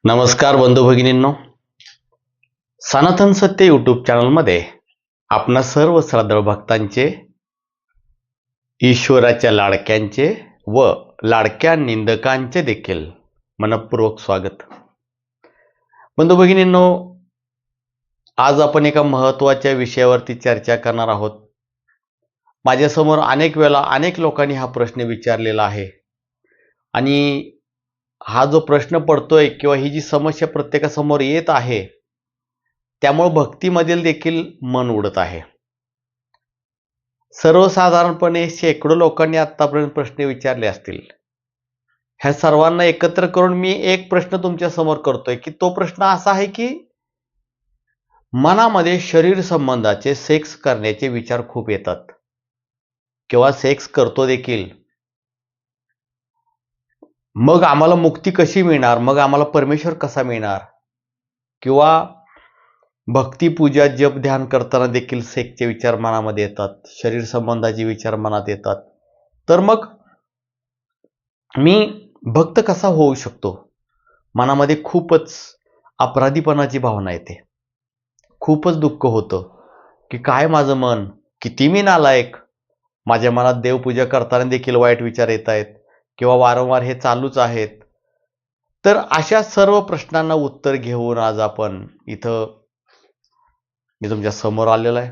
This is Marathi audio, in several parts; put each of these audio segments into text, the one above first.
नमस्कार बंधू भगिनींनो, सनातन सत्य यूट्यूब चॅनलमध्ये आपणा सर्व श्रद्धाळू भक्तांचे, ईश्वराच्या लाडक्यांचे व लाडक्या निंदकांचे देखील मनपूर्वक स्वागत. बंधू भगिनींनो, आज आपण एका महत्त्वाच्या विषयावरती चर्चा करणार आहोत. माझ्यासमोर अनेक वेळा अनेक लोकांनी हा प्रश्न विचारलेला आहे आणि हा जो प्रश्न पडतोय किंवा ही जी समस्या प्रत्येकासमोर येत आहे, त्यामुळे भक्तीमधील देखील मन उडत आहे. सर्वसाधारणपणे शेकडो लोकांनी आतापर्यंत प्रश्न विचारले असतील. ह्या सर्वांना एकत्र करून मी एक प्रश्न तुमच्या समोर करतोय की तो प्रश्न असा आहे की मनामध्ये शरीर संबंधाचे सेक्स करण्याचे विचार खूप येतात किंवा सेक्स करतो देखील. मग आम्हाला मुक्ती कशी मिळणार, मग आम्हाला परमेश्वर कसा मिळणार, किंवा भक्ती पूजा जप ध्यान करताना देखील सेक्सचे विचार मनामध्ये येतात, शरीर संबंधाचे विचार मनात येतात. तर मग मी भक्त कसा होऊ शकतो? मनामध्ये खूपच अपराधीपणाची भावना येते, खूपच दुःख होतं की काय माझं मन किती मी नालायक, माझ्या मनात देवपूजा करताना देखील वाईट विचार येत आहेत किंवा वारंवार हे चालूच आहेत. तर अशा सर्व प्रश्नांना उत्तर घेऊन आज आपण इथं मी तुमच्या समोर आलेलो आहे.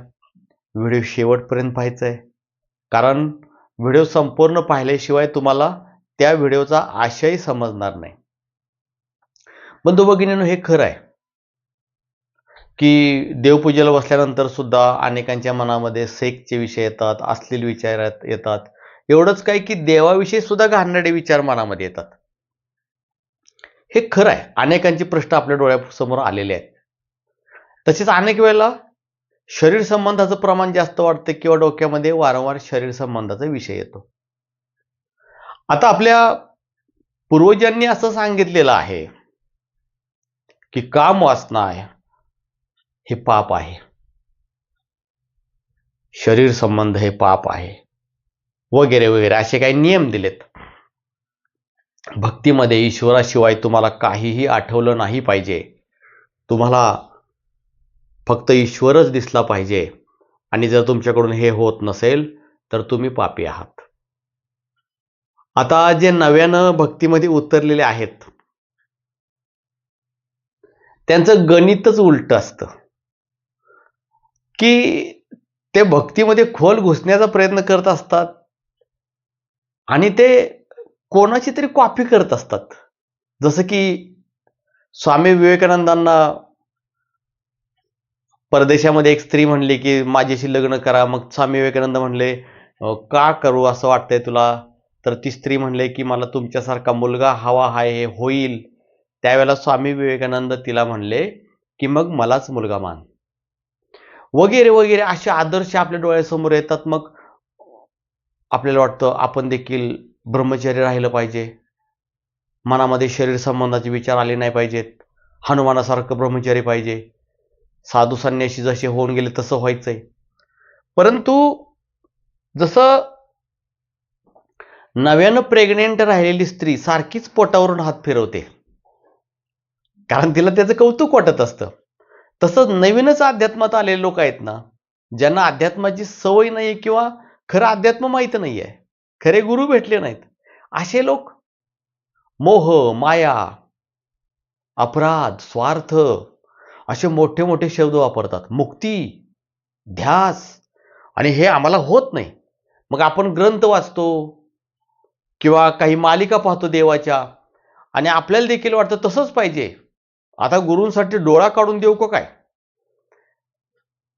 व्हिडिओ शेवटपर्यंत पाहायचा आहे, कारण व्हिडिओ संपूर्ण पाहिल्याशिवाय तुम्हाला त्या व्हिडिओचा आशय समजणार नाही. बंधू भगिनींनो, हे खरं आहे की देवपूजेला बसल्यानंतर सुद्धा अनेकांच्या मनामध्ये सेक्सचे विषय येतात, अश्लील विचार येतात. एवढंच काय की देवाविषयी सुद्धा घाणेरडे विचार मनामध्ये येतात. हे खरं आहे, अनेकांचे प्रश्न आपल्या डोळ्यासमोर आलेले आहेत. तसेच अनेक वेळेला शरीर संबंधाचं प्रमाण जास्त वाढतं किंवा डोक्यामध्ये वारंवार शरीर संबंधाचा विषय येतो. आता आपल्या पूर्वजांनी असं सांगितलेलं आहे की काम वासना आहे हे पाप आहे, शरीर संबंध हे पाप आहे, वगैरे वगैरे असे काही नियम दिलेत. भक्तीमध्ये ईश्वराशिवाय तुम्हाला काहीही आठवलं नाही पाहिजे, तुम्हाला फक्त ईश्वरच दिसला पाहिजे, आणि जर तुमच्याकडून हे होत नसेल तर तुम्ही पापी आहात. आता जे नव्यानं भक्तीमध्ये उतरलेले आहेत त्यांचं गणितच उलट असतं की ते भक्तीमध्ये खोल घुसण्याचा प्रयत्न करत असतात आणि ते कोणाची तरी कॉपी करत असतात. जसं की स्वामी विवेकानंदांना परदेशामध्ये एक स्त्री म्हणली की माझ्याशी लग्न करा. मग स्वामी विवेकानंद म्हणले, का करू असं वाटतंय तुला? तर ती स्त्री म्हणले की मला तुमच्यासारखा मुलगा हवा आहे, हे होईल. त्यावेळेला स्वामी विवेकानंद तिला म्हणले की मग मलाच मुलगा मान, वगैरे वगैरे असे आदर्श आपल्या डोळ्यासमोर येतात. मग आपल्याला वाटतं आपण देखील ब्रह्मचर्य राहिलं पाहिजे, मनामध्ये शरीर संबंधाचे विचार आले नाही पाहिजेत, हनुमानासारखं ब्रह्मचर्य पाहिजे, साधू संन्यासी जसे होऊन गेले तसं व्हायचंय. परंतु जसं नव्यानं प्रेग्नेंट राहिलेली स्त्री सारखीच पोटावरून हात फिरवते कारण तिला त्याचं कौतुक वाटत असतं, तसंच नवीनच अध्यात्मात आलेले लोक आहेत ना, ज्यांना अध्यात्माची सवय नाही किंवा खरं अध्यात्म माहित नाहीये, खरे गुरु भेटले नाहीत, असे लोक मोह, माया, अपराध, स्वार्थ असे मोठे मोठे शब्द वापरतात. मुक्ती, ध्यास, आणि हे आम्हाला होत नाही. मग आपण ग्रंथ वाचतो किंवा काही मालिका पाहतो देवाच्या आणि आपल्याला देखील वाटतं तसंच पाहिजे, आता गुरूंसाठी डोळा काढून देऊ का काय?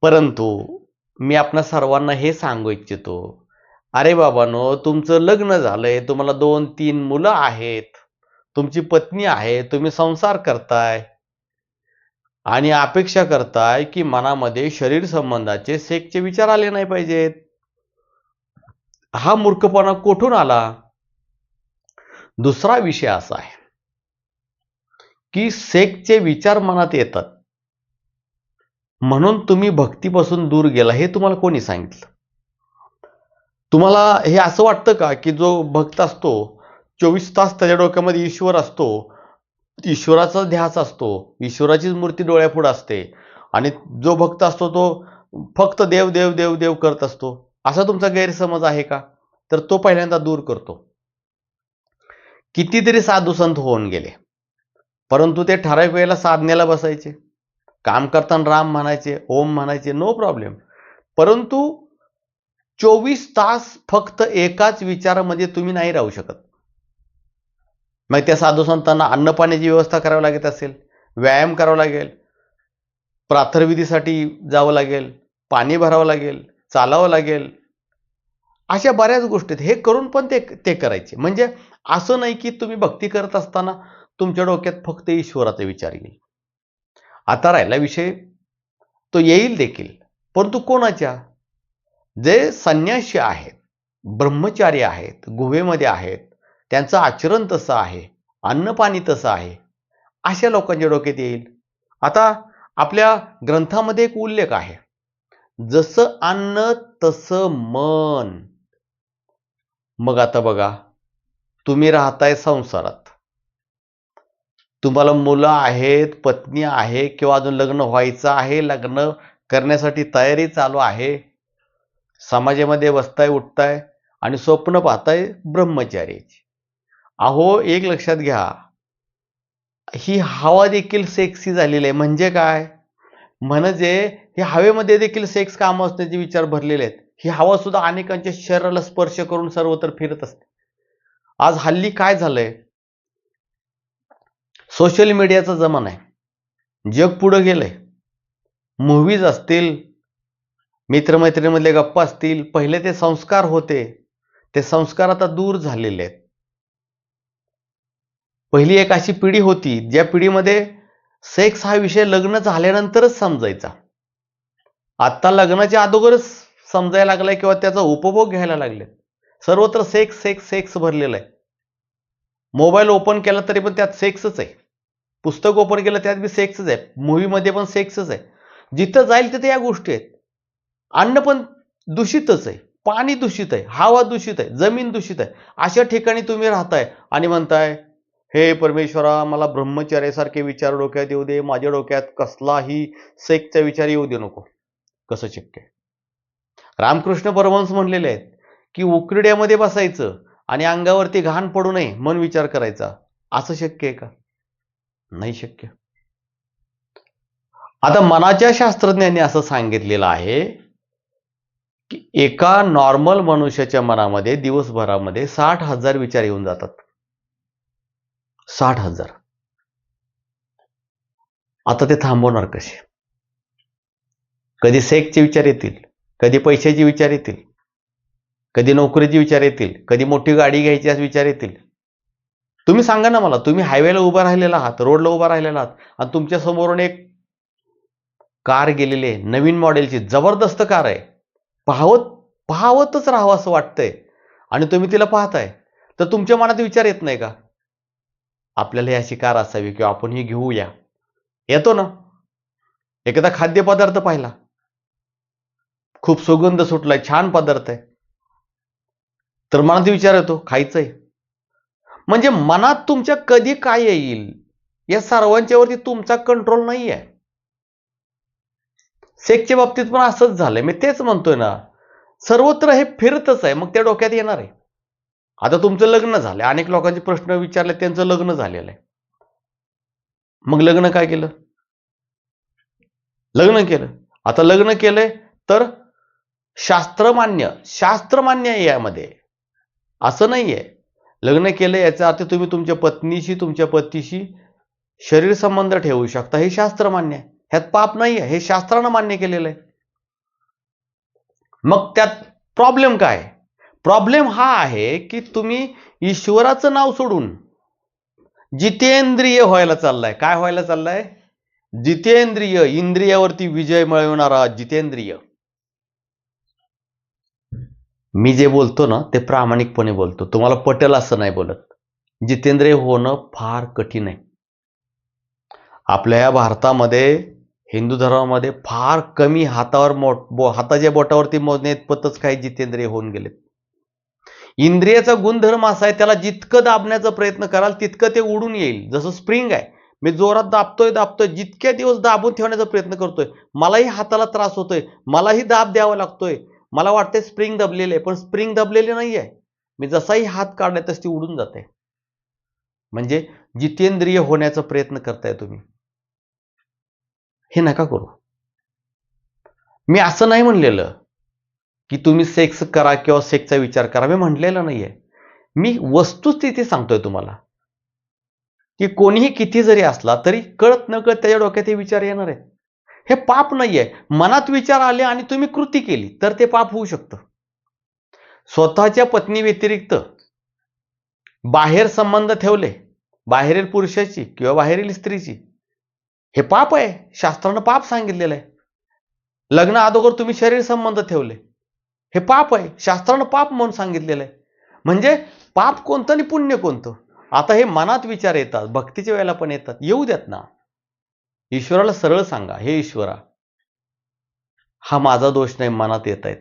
परंतु मी आपणा सर्वांना हे सांगू इच्छितो, अरे बाबांनो, तुमचं लग्न झालंय, तुम्हाला 2-3 मुलं आहेत, तुमची पत्नी आहे, तुम्ही संसार करताय आणि अपेक्षा करताय की मनामध्ये शरीर संबंधाचे सेक्सचे विचार आले नाही पाहिजेत. हा मूर्खपणा कोठून आला? दुसरा विषय असा आहे की सेक्सचे विचार मनात येतात म्हणून तुम्ही भक्तीपासून दूर गेला, हे तुम्हाला कोणी सांगितलं? तुम्हाला हे असं वाटतं का की जो भक्त असतो 24 तास त्याच्या डोक्यामध्ये ईश्वर असतो, ईश्वराचा ध्यास असतो, ईश्वराचीच मूर्ती डोळ्यापुढे असते आणि जो भक्त असतो तो फक्त देव देव देव देव करत असतो, असा तुमचा गैरसमज आहे का? तर तो पहिल्यांदा दूर करतो. कितीतरी साधू संत होऊन गेले, परंतु ते ठराविक वेळेला साधनेला बसायचे, काम करताना राम म्हणायचे, ओम म्हणायचे, नो प्रॉब्लेम. परंतु 24 तास फक्त एकाच विचारामध्ये तुम्ही नाही राहू शकत. मग त्या साधू संतांना अन्न पाण्याची व्यवस्था करावी लागत असेल, व्यायाम करावा लागेल, प्रातर्विधीसाठी जावं लागेल, पाणी भरावं लागेल, चालावं लागेल, अशा बऱ्याच गोष्टी आहेत. हे करून पण ते करायचे. म्हणजे असं नाही की तुम्ही भक्ती करत असताना तुमच्या डोक्यात फक्त ईश्वराचा विचार येईल. आता राहिला विषय, तो येईल देखील, परंतु कोणाच्या? जे संन्यासी आहेत, ब्रह्मचारी आहेत, गुहेमध्ये आहेत, त्यांचं आचरण तसं आहे, अन्नपाणी तसं आहे, अशा लोकांच्या डोक्यात येईल. आता आपल्या ग्रंथामध्ये एक उल्लेख आहे, जसं अन्न तसं मन. मग आता बघा, तुम्ही राहताय संसारात, तुम्हाला मुलं आहेत, पत्नी आहे, किंवा अजून लग्न व्हायचं आहे, लग्न करण्यासाठी तयारी चालू आहे, समाजामध्ये बसताय उठताय आणि स्वप्न पाहताय ब्रह्मचार्याची. अहो, एक लक्षात घ्या, ही हवा देखील सेक्सी झालेली आहे. म्हणजे काय? म्हणजे हे हवेमध्ये देखील सेक्स काम असण्याचे विचार भरलेले आहेत. ही हवा सुद्धा अनेकांच्या शरीराला स्पर्श करून सर्वत्र फिरत असते. आज हल्ली काय झालंय, सोशल मीडियाचा जमाना आहे, जग पुढे गेलंय. मूव्हीज असतील, मित्रमैत्रिणीमधले गप्पा असतील, पहिले ते संस्कार होते, ते संस्कार आता दूर झालेले आहेत. पहिली एक अशी पिढी होती ज्या पिढीमध्ये सेक्स हा विषय लग्न झाल्यानंतरच समजायचा. आता लग्नाच्या अगोदरच समजायला लागलाय किंवा त्याचा उपभोग घ्यायला लागले. सर्वत्र सेक्स सेक्स सेक्स भरलेलं आहे. मोबाईल ओपन केला तरी पण त्यात सेक्सच आहे, पुस्तक ओपन केलं त्यात बी सेक्सच आहे, मूव्हीमध्ये पण सेक्सच आहे. जिथं जाईल तिथे या गोष्टी आहेत. अन्न पण दूषितच आहे, पाणी दूषित आहे, हवा दूषित आहे, जमीन दूषित आहे. अशा ठिकाणी तुम्ही राहताय आणि म्हणताय, हे परमेश्वरा, मला ब्रह्मचर्यासारखे विचार डोक्यात येऊ दे, माझ्या डोक्यात कसलाही सेक्सचा विचार येऊ दे नको. कसं शक्य आहे? रामकृष्ण परमहंस म्हणलेले आहेत की उकिरड्यामध्ये बसायचं आणि अंगावरती घाण पडू नये म्हणून विचार करायचा. असं शक्य आहे का? नाही शक्य. आता मनाच्या शास्त्रज्ञांनी असं सांगितलेलं आहे की एका नॉर्मल मनुष्याच्या मनामध्ये दिवसभरामध्ये 60,000 विचार येऊन जातात. 60,000. आता ते थांबवणार कसे? कधी सेक्सचे विचार येतील, कधी पैशाचे विचार येतील, कधी नोकरीचे विचार येतील, कधी मोठी गाडी घ्यायची असे विचार येतील. तुम्ही सांगा ना मला, तुम्ही हायवेला उभा राहिलेला आहात, रोडला उभा राहिलेला आहात आणि तुमच्या समोरून एक कार गेलेली आहे, नवीन मॉडेलची जबरदस्त कार आहे, पाहवतच राहावं असं वाटतंय आणि तुम्ही तिला पाहताय, तर तुमच्या मनात विचार येत नाही का, आपल्याला ही अशी कार असावी किंवा आपण ही घेऊया? येतो ना. एखादा खाद्यपदार्थ पाहिला, खूप सुगंध सुटलाय, छान पदार्थ आहे, तर मनात विचार येतो खायचंय. म्हणजे मनात तुमच्या कधी काय येईल या सर्वांच्यावरती तुमचा कंट्रोल नाही आहे. सेक्सच्या बाबतीत पण असंच झालंय. मी तेच म्हणतोय ना, सर्वत्र हे फिरतच आहे, मग त्या डोक्यात येणार आहे. आता तुमचं लग्न झालंय, अनेक लोकांचे प्रश्न विचारले, त्यांचं लग्न झालेलं आहे. मग लग्न काय केलं? लग्न केलं. आता लग्न केलंय तर शास्त्रमान्य आहे यामध्ये, असं नाहीये. लग्न केलं याचा अर्थ तुम्ही तुमच्या पत्नीशी, तुमच्या पतीशी शरीर संबंध ठेवू शकता, हे शास्त्र मान्य आहे. ह्यात पाप नाही आहे, हे शास्त्रानं मान्य केलेलं आहे. मग त्यात प्रॉब्लेम काय? प्रॉब्लेम हा आहे की तुम्ही ईश्वराचं नाव सोडून जितेंद्रिय व्हायला चाललाय. काय व्हायला चाललाय? जितेंद्रिय, इंद्रियावरती विजय मिळवणारा जितेंद्रिय. मी जे बोलतो ना ते प्रामाणिकपणे बोलतो, तुम्हाला पटेल असं नाही बोलत. जितेंद्रिय होणं फार कठीण आहे. आपल्या या भारतामध्ये, हिंदू धर्मामध्ये फार कमी हाताच्या बोटावरती मोजणे इतपतच काही जितेंद्रिय होऊन गेलेत. इंद्रियाचा गुणधर्म असा आहे, त्याला जितकं दाबण्याचा प्रयत्न कराल तितकं ते उडून येईल. जसं स्प्रिंग आहे, मी जोरात दाबतोय, जितक्या दिवस दाबून ठेवण्याचा प्रयत्न करतोय, मलाही हाताला त्रास होतोय, मलाही दाब द्यावा लागतोय, मला वाटतंय स्प्रिंग दबलेली आहे, पण स्प्रिंग दबलेली नाहीये. मी जसाही हात काढलाय तशी उडून जाते. म्हणजे जितेंद्रिय होण्याचा प्रयत्न करताय तुम्ही, हे नका करू. मी असं नाही म्हणलेलं की तुम्ही सेक्स करा किंवा सेक्सचा विचार करा, मी म्हटलेलं नाहीये. मी वस्तुस्थिती सांगतोय तुम्हाला की कोणीही किती जरी असला तरी कळत नकळत त्याच्या डोक्यात हे विचार येणार आहेत. हे पाप नाहीये. मनात विचार आले आणि तुम्ही कृती केली तर ते पाप होऊ शकतं. स्वतःच्या पत्नी व्यतिरिक्त बाहेर संबंध ठेवले, बाहेरील पुरुषाची किंवा बाहेरील स्त्रीची, हे पाप आहे. शास्त्रानं पाप सांगितलेलं आहे. लग्न अगोदर तुम्ही शरीर संबंध ठेवले, हे पाप आहे. शास्त्रानं पाप म्हणून सांगितलेलं आहे. म्हणजे पाप कोणतं आणि पुण्य कोणतं. आता हे मनात विचार येतात, भक्तीच्या वेळेला पण येतात, येऊ द्यात ना. ईश्वराला सरळ सांगा, हे ईश्वरा, हा माझा दोष नाही, मनात येत आहेत.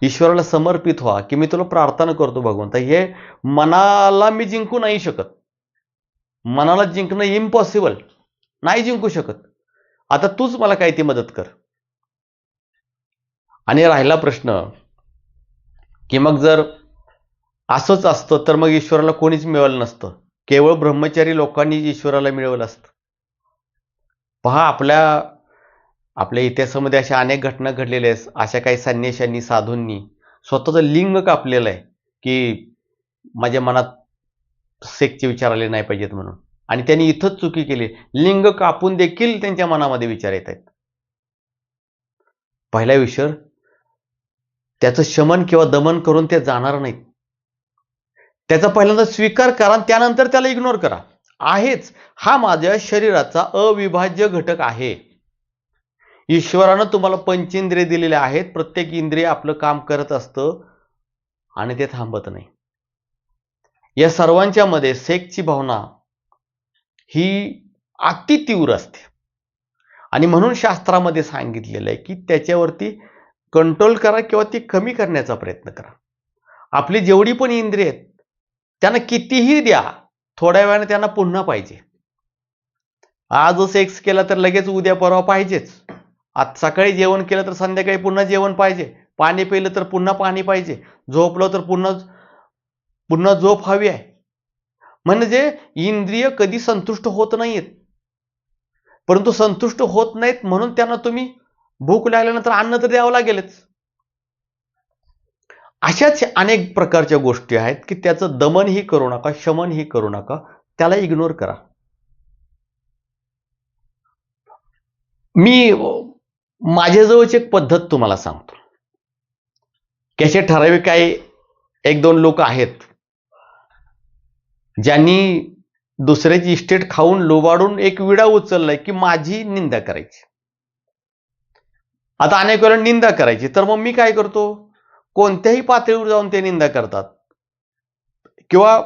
ईश्वराला समर्पित व्हा की मी तुला प्रार्थना करतो भगवंता, हे मनाला मी जिंकू नाही शकत. मनाला जिंकणं इम्पॉसिबल, नाही जिंकू शकत. आता तूच मला काय ती मदत कर. आणि राहिला प्रश्न की मग जर असंच असतं तर मग ईश्वराला कोणीच मिळवलं नसतं, केवळ ब्रह्मचारी लोकांनी ईश्वराला मिळवलं असतं. पहा, आपल्या इतिहासामध्ये अशा अनेक घटना घडलेल्या आहेत. अशा काही संन्याशांनी, साधूंनी स्वतःचं लिंग कापलेलं आहे की माझ्या मनात सेक्सचे विचार आले नाही पाहिजेत म्हणून, आणि त्यांनी इथंच चुकी केली. लिंग कापून देखील त्यांच्या मनामध्ये विचार येत आहेत. पहिला विषय, त्याचं शमन किंवा दमन करून ते जाणार नाहीत. त्याचा पहिल्यांदा स्वीकार करा आणि त्यानंतर त्याला इग्नोर करा. आहेच, हा माझ्या शरीराचा अविभाज्य घटक आहे. ईश्वरानं तुम्हाला पंचेंद्रिय दिलेले आहेत. प्रत्येक इंद्रिय आपलं काम करत असतं आणि ते थांबत नाही. या सर्वांच्या मध्ये सेक्सची भावना ही अति तीव्र असते आणि म्हणून शास्त्रामध्ये सांगितलेलं आहे की त्याच्यावरती कंट्रोल करा किंवा ती कमी करण्याचा प्रयत्न करा. आपली जेवढी पण इंद्रिय आहेत त्यांना कितीही द्या, थोड्या वेळाने त्यांना पुन्हा पाहिजे. आज सेक्स केला तर लगेच उद्या परवा पाहिजेच. आज सकाळी जेवण केलं तर संध्याकाळी पुन्हा जेवण पाहिजे. पाणी पिलं तर पुन्हा पाणी पाहिजे. झोपलं तर पुन्हा झोप हवी आहे. म्हणजे इंद्रिय कधी संतुष्ट होत नाहीत. परंतु संतुष्ट होत नाहीत म्हणून त्यांना तुम्ही भूक लागल्यानंतर अन्न तर द्यावं लागेलच. अशाच अनेक प्रकारच्या गोष्टी आहेत की त्याचं दमनही करू नका, शमनही करू नका, त्याला इग्नोर करा. मी माझ्याजवळची एक पद्धत तुम्हाला सांगतो की असे ठराविक काही एक दोन लोक आहेत ज्यांनी दुसऱ्याची इस्टेट खाऊन लोबाडून एक विडा उचललाय की माझी निंदा करायची. आता अनेक वेळा निंदा करायची, तर मग मी काय करतो, कोणत्याही पातळीवर जाऊन ते निंदा करतात. किंवा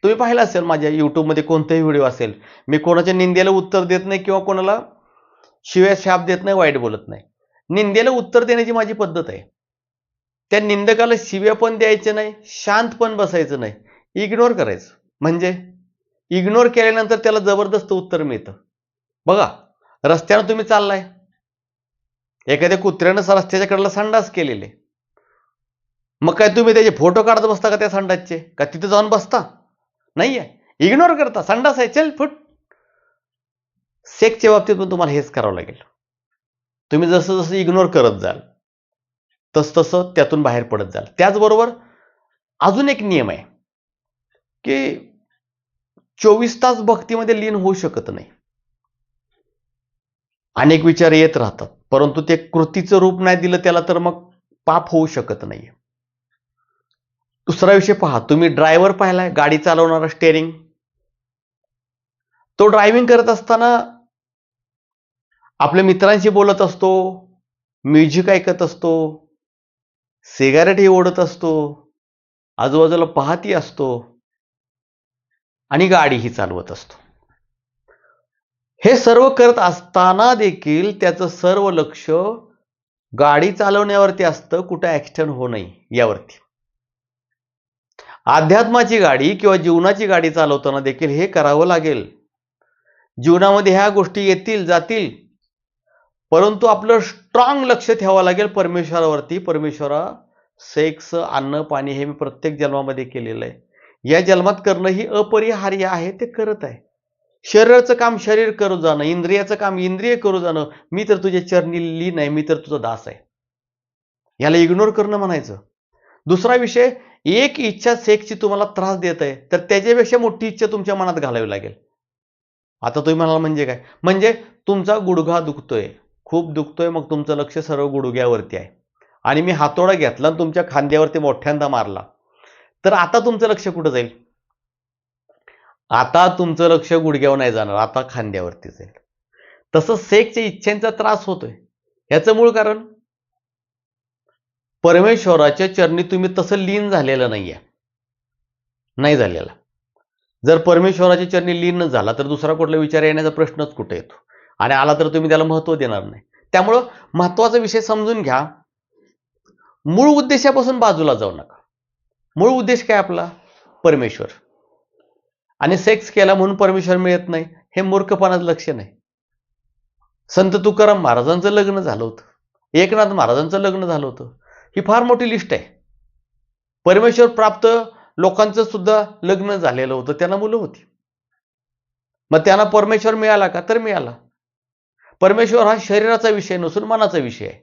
तुम्ही पाहिलं असेल माझ्या युट्यूबमध्ये कोणताही व्हिडिओ असेल, मी कोणाच्या निंदेला उत्तर देत नाही किंवा कोणाला शिव्या शाप देत नाही, वाईट बोलत नाही. निंदेला उत्तर देण्याची माझी पद्धत आहे. त्या निंदकाला शिव्या पण द्यायचे नाही, शांत पण बसायचं नाही, इग्नोर करायचं. म्हणजे इग्नोर केल्यानंतर त्याला जबरदस्त उत्तर मिळतं. बघा, रस्त्यानं तुम्ही चाललाय, एखाद्या कुत्र्यानं रस्त्याच्या कडेला संडास केलेले, मग काय तुम्ही त्याचे फोटो काढत बसता का त्या संडासचे, का तिथे जाऊन बसता? नाहीये, इग्नोर करता. संडास आहे, चल फुट. सेक्सच्या बाबतीत पण तुम्हाला हेच करावं लागेल. तुम्ही जसं जसं इग्नोर करत जाल तसं त्यातून बाहेर पडत जाल. त्याचबरोबर अजून एक नियम आहे की 24 तास भक्तीमध्ये लीन होऊ शकत नाही. अनेक विचार येत राहतात, परंतु ते कृतीचं रूप नाही दिलं त्याला तर मग पाप होऊ शकत नाही. दुसरा विषय पहा, तुम्ही ड्रायव्हर पाहिलाय, गाडी चालवणारा स्टेअरिंग, तो ड्रायव्हिंग करत असताना आपल्या मित्रांशी बोलत असतो, म्युझिक ऐकत असतो, सिगारेटही ओढत असतो, आजूबाजूला पाहती असतो आणि गाडीही चालवत असतो. हे सर्व करत असताना देखील त्याचं सर्व लक्ष गाडी चालवण्यावरती असतं, कुठं ऍक्सिडेंट होऊ नये यावरती. अध्यात्माची गाडी किंवा जीवनाची गाडी चालवताना देखील हे करावं लागेल. जीवनामध्ये ह्या गोष्टी येतील जातील, परंतु आपलं स्ट्रॉंग लक्ष ठेवावं लागेल परमेश्वरावरती. परमेश्वरा, सेक्स, अन्न पाणी हे मी प्रत्येक जन्मामध्ये केलेलं आहे. या जन्मात करणं ही अपरिहार्य आहे, ते करत आहे. शरीराचं काम शरीर करू जाणं, इंद्रियाचं काम इंद्रिय करू जाणं. मी तर तुझ्या चरणी लीन आहे, मी तर तुझा दास आहे. याला इग्नोर करणं म्हणायचं. दुसरा विषय, एक इच्छा सेक्सची तुम्हाला त्रास देत आहे, तर त्याच्यापेक्षा मोठी इच्छा तुमच्या मनात घालावी लागेल. आता तुम्ही म्हणाल म्हणजे काय? म्हणजे तुमचा गुडघा दुखतोय, खूप दुखतोय, मग तुमचं लक्ष सर्व गुडघ्यावरती आहे आणि मी हातोडा घेतला आणि तुमच्या खांद्यावरती मोठ्यांदा मारला, तर आता तुमचं लक्ष कुठं जाईल? आता तुमचं लक्ष गुडघ्यावर नाही जाणार, आता खांद्यावरती जाईल. तसं सेक्सच्या इच्छांचा त्रास होतोय, याचं मूळ कारण परमेश्वराच्या चरणी तुम्ही तसं लीन झालेलं नाही झालेला. जर परमेश्वराच्या चरणी लीन न झाला तर दुसरा कुठला विचार येण्याचा प्रश्नच कुठे येतो, आणि आला तर तुम्ही त्याला महत्त्व देणार नाही. त्यामुळं महत्त्वाचा विषय समजून घ्या. मूळ उद्देशापासून बाजूला जाऊ नका. मूळ उद्देश काय आपला? परमेश्वर. आणि सेक्स केला म्हणून परमेश्वर मिळत नाही, हे मूर्खपणाचं लक्षण आहे. संत तुकाराम महाराजांचं लग्न झालं होतं, एकनाथ महाराजांचं लग्न झालं होतं. ही फार मोठी लिस्ट आहे. परमेश्वर प्राप्त लोकांचं सुद्धा लग्न झालेलं होतं, त्यांना मुलं होती. मग त्यांना परमेश्वर मिळाला का? तर मिळाला. परमेश्वर हा शरीराचा विषय नसून मनाचा विषय आहे.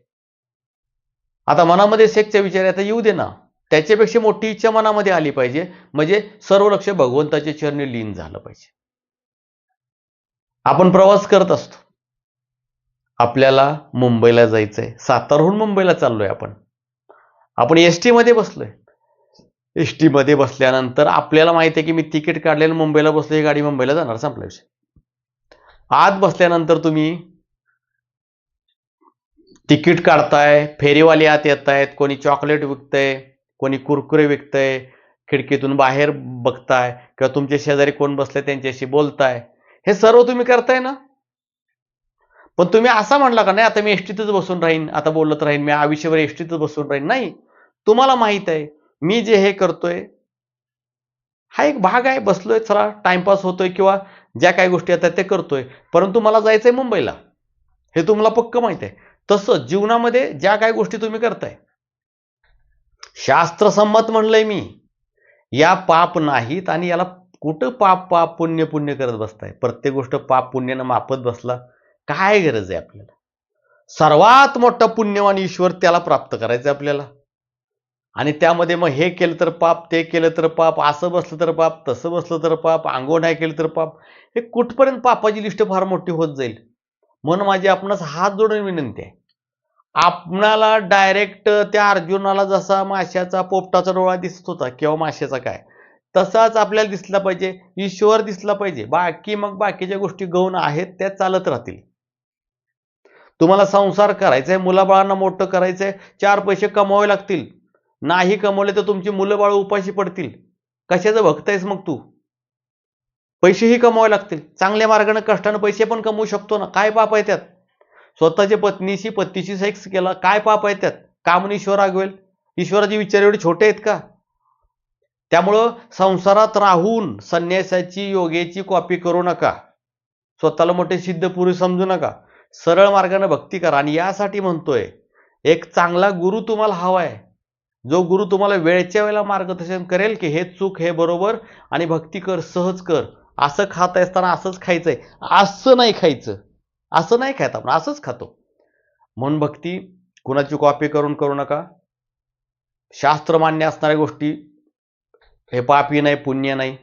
आता मनामध्ये सेक्सचा विचार आता येऊ दे ना, त्याच्यापेक्षा मोठी इच्छा मनामध्ये आली पाहिजे, म्हणजे सर्व लक्ष भगवंताच्या चरणी लीन झालं पाहिजे. आपण प्रवास करत असतो, आपल्याला मुंबईला जायचंय, सातारहून मुंबईला चाललोय, आपण एसटी मध्ये बसलोय. एसटी मध्ये बसल्यानंतर आपल्याला माहिती आहे की मी तिकीट काढलेलं मुंबईला बसलो, ही गाडी मुंबईला जाणार, संपला विषय. आत बसल्यानंतर तुम्ही तिकीट काढताय, फेरीवाले आत येत आहेत, कोणी चॉकलेट विकतंय, कोणी कुरकुरे विकतंय, खिडकीतून बाहेर बघताय किंवा तुमच्या शेजारी कोण बसले त्यांच्याशी बोलताय, हे सर्व तुम्ही करताय ना. पण तुम्ही असा म्हणला का नाही आता मी एसटीतच बसून राहीन, आता बोलत राहीन, मी आयुष्यभर एसटीतच बसून राहीन? नाही. तुम्हाला माहित आहे मी जे हे करतोय हा एक भाग आहे, बसलोय, चला टाइमपास होतोय किंवा ज्या काही गोष्टी येतात ते करतोय, परंतु मला जायचंय मुंबईला, हे तुम्हाला पक्क माहित आहे. तसं जीवनामध्ये ज्या काही गोष्टी तुम्ही करताय, शास्त्रसंमत म्हणलंय मी, या पाप नाहीत. आणि याला कुठं पाप पाप पुण्य पुण्य करत बसताय? प्रत्येक गोष्ट पाप पुण्यानं मापत बसला, काय गरज आहे आपल्याला? सर्वात मोठा पुण्यवान ईश्वर त्याला प्राप्त करायचं आपल्याला, आणि त्यामध्ये मग हे केलं तर पाप, ते केलं तर पाप, असं बसलं तर पाप, तसं बसलं तर पाप, आंघोळ नाही केलं तर पाप, हे कुठपर्यंत पापाची लिस्ट फार मोठी होत जाईल. म्हणून माझी आपणास हात जोडून विनंती आहे, आपणाला डायरेक्ट त्या अर्जुनाला जसा माशाचा पोपटाचा डोळा दिसत होता किंवा माशाचा काय, तसाच आपल्याला दिसला पाहिजे, ईश्वर दिसला पाहिजे. बाकी मग बाकीच्या गोष्टी गौण आहेत त्या चालत राहतील. तुम्हाला संसार करायचा आहे, मुलाबाळांना मोठं करायचंय, 4 पैसे कमवावे लागतील. नाही कमवले तर तुमची मुलं बाळ उपाशी पडतील. कशाचं भक्त आहेस मग तू? पैसेही कमवावे लागतील. चांगल्या मार्गाने कष्टाने पैसे पण कमवू शकतो ना, काय पाप आहे त्यात? स्वतःच्या पत्नीशी सेक्स केला, काय पाप आहे त्यात? का म्हणून ईश्वर रागवेल? ईश्वराचे विचार एवढे छोटे आहेत का? त्यामुळं संसारात राहून संन्यासाची योग्याची कॉपी करू नका, स्वतःला मोठे सिद्ध पुरुष समजू नका, सरळ मार्गाने भक्ती करा. आणि यासाठी म्हणतोय, एक चांगला गुरु तुम्हाला हवा आहे, जो गुरु तुम्हाला वेळच्या वेळेला मार्गदर्शन करेल की हे चूक, हे बरोबर, आणि भक्ती कर, सहज कर. असं खात असताना असंच खायचंय, असं नाही खायचं, असं नाही खायचं, आपण असंच खातो. म्हणून भक्ती कुणाची कॉपी करून करू नका. शास्त्र मान्य असणाऱ्या गोष्टी, हे पापी नाही, पुण्य नाही.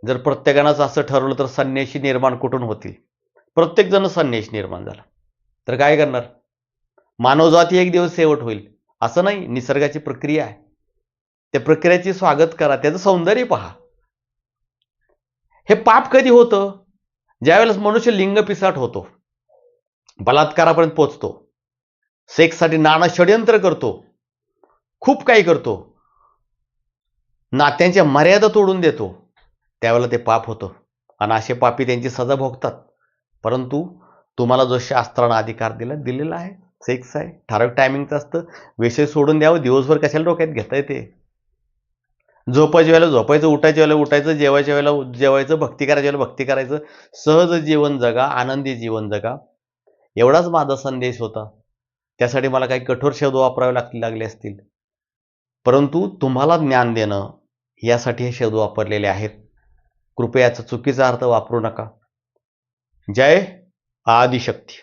जर प्रत्येकानंच असं ठरवलं तर संन्यासी निर्माण कुठून होतील? प्रत्येक जण संन्यासी निर्माण झाला तर काय करणार? मानवजाती एक दिवस शेवट होईल, असं नाही. निसर्गाची प्रक्रिया आहे, त्या प्रक्रियेचे स्वागत करा, त्याचं सौंदर्य पहा. हे पाप कधी होतं? ज्यावेळेस मनुष्य लिंग पिसाट होतो, बलात्कारापर्यंत पोचतो, सेक्ससाठी नाना षड्यंत्र करतो, खूप काही करतो, नात्यांच्या मर्यादा तोडून देतो, त्यावेळेला ते पाप होतं. आणि असे पापी त्यांची सजा भोगतात. परंतु तुम्हाला जो शास्त्रानं अधिकार दिलेला आहे, सेक्स आहे, ठराविक टायमिंगचं असतं, विषय सोडून द्यावं, दिवसभर कशाला डोक्यात घेता येते? झोपायच्या वेळेला झोपायचं, उठायच्या वेळेला उठायचं, जेवायच्या वेळेला जेवायचं, भक्ती करायच्या वेळेला भक्ती करायचं, सहज जीवन जगा, आनंदी जीवन जगा. एवढाच माझा संदेश होता. त्यासाठी मला काही कठोर शब्द वापरावे लागले असतील, परंतु तुम्हाला ज्ञान देणं यासाठी हे शब्द वापरलेले आहेत. कृपया याचा चुकीचा अर्थ वापरू नका. जय आदिशक्ती.